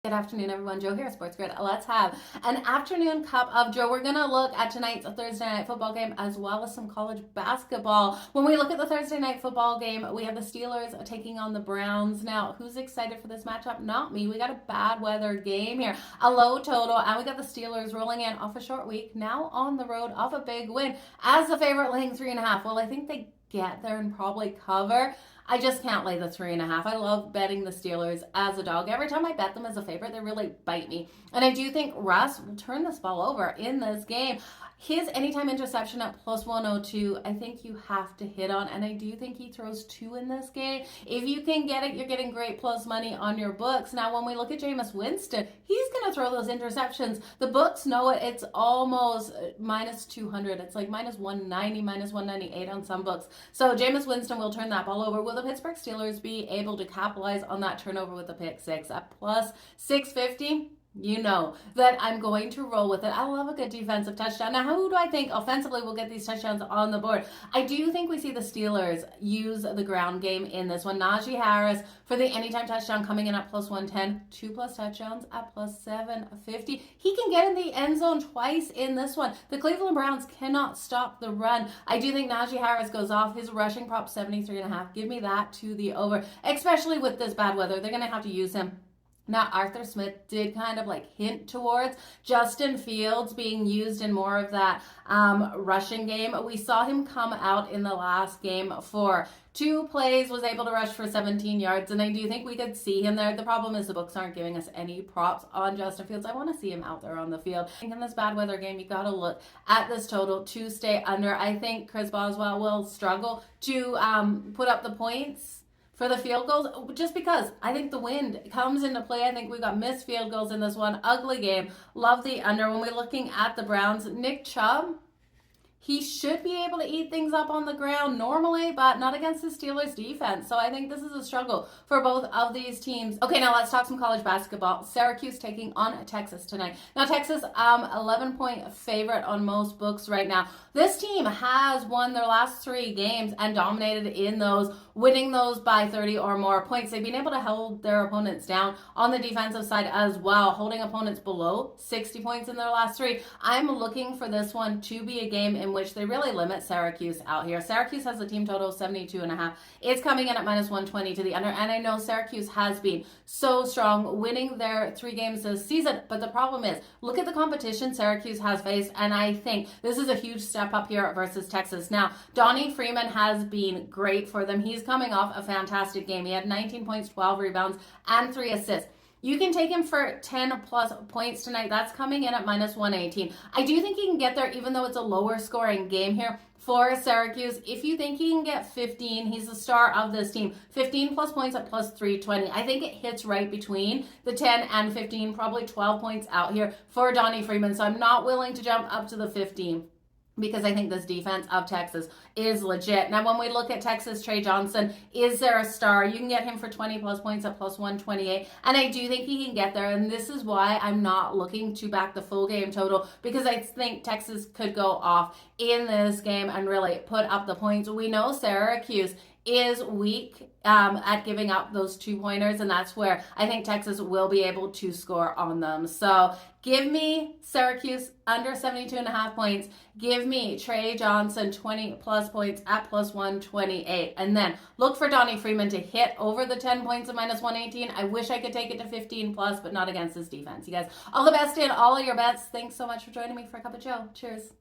Good afternoon, everyone. Joe here, Sports Grid. Let's have an afternoon cup of Joe. We're going to look at tonight's Thursday night football game as well as some college basketball. When we look at the Thursday night football game, we have the Steelers taking on the Browns. Now, who's excited for this matchup? Not me. We got a bad weather game here, a low total, and we got the Steelers rolling in off a short week, now on the road off a big win as the favorite, laying 3.5. Well, I think they get there and probably cover. I just can't lay the 3.5. I love betting the Steelers as a dog. Every time I bet them as a favorite, they really bite me. And I do think Russ will turn this ball over in this game. His anytime interception at plus 102, I think you have to hit on. And I do think he throws 2 in this game. If you can get it, you're getting great plus money on your books. Now, when we look at Jameis Winston, he's going to throw those interceptions. The books know it. It's almost minus 200. It's like minus 190, minus 198 on some books. So Jameis Winston will turn that ball over. Will the Pittsburgh Steelers be able to capitalize on that turnover with a pick six at plus 650? You know that I'm going to roll with it. I love a good defensive touchdown. Now, who do I think offensively will get these touchdowns on the board? I do think we see the Steelers use the ground game in this one. Najee Harris for the anytime touchdown coming in at plus 110. 2 plus touchdowns at plus 750. He can get in the end zone twice in this one. The Cleveland Browns cannot stop the run. I do think Najee Harris goes off. His rushing prop 73.5. Give me that to the over, especially with this bad weather. They're going to have to use him. Now, Arthur Smith did kind of like hint towards Justin Fields being used in more of that rushing game. We saw him come out in the last game for 2 plays, was able to rush for 17 yards, and I do think we could see him there. The problem is the books aren't giving us any props on Justin Fields. I want to see him out there on the field. I think in this bad weather game, you got to look at this total to stay under. I think Chris Boswell will struggle to put up the points for the field goals, just because I think the wind comes into play. I think we got missed field goals in this one. Ugly game. Love the under. When we're looking at the Browns, Nick Chubb, he should be able to eat things up on the ground normally, but not against the Steelers defense. So I think this is a struggle for both of these teams. Okay, now let's talk some college basketball. Syracuse taking on Texas tonight. Now, Texas, 11-point favorite on most books right now. This team has won their last 3 games and dominated in those, winning those by 30 or more points. They've been able to hold their opponents down on the defensive side as well, holding opponents below 60 points in their last 3. I'm looking for this one to be a game in which they really limit Syracuse out here. Syracuse has a team total of 72.5. It's coming in at minus 120 to the under, and I know Syracuse has been so strong, winning their 3 games this season, but the problem is, look at the competition Syracuse has faced, and I think this is a huge step up here versus Texas. Now, Donnie Freeman has been great for them. He's coming off a fantastic game. He had 19 points, 12 rebounds, and 3 assists. You can take him for 10 plus points tonight. That's coming in at minus 118. I do think he can get there, even though it's a lower scoring game here for Syracuse. If you think he can get 15, he's the star of this team. 15 plus points at plus 320. I think it hits right between the 10 and 15, probably 12 points out here for Donnie Freeman. So I'm not willing to jump up to the 15, because I think this defense of Texas is legit. Now, when we look at Texas, Trey Johnson, is there a star? You can get him for 20 plus points at plus 128, and I do think he can get there, and this is why I'm not looking to back the full game total, because I think Texas could go off in this game and really put up the points. We know Syracuse is weak at giving up those 2-pointers, and that's where I think Texas will be able to score on them. So give me Syracuse under 72.5 points. Give me Trey Johnson 20 plus points at plus 128. And then look for Donnie Freeman to hit over the 10 points at minus 118. I wish I could take it to 15 plus, but not against this defense. You guys, all the best in all of your bets. Thanks so much for joining me for a cup of Joe. Cheers.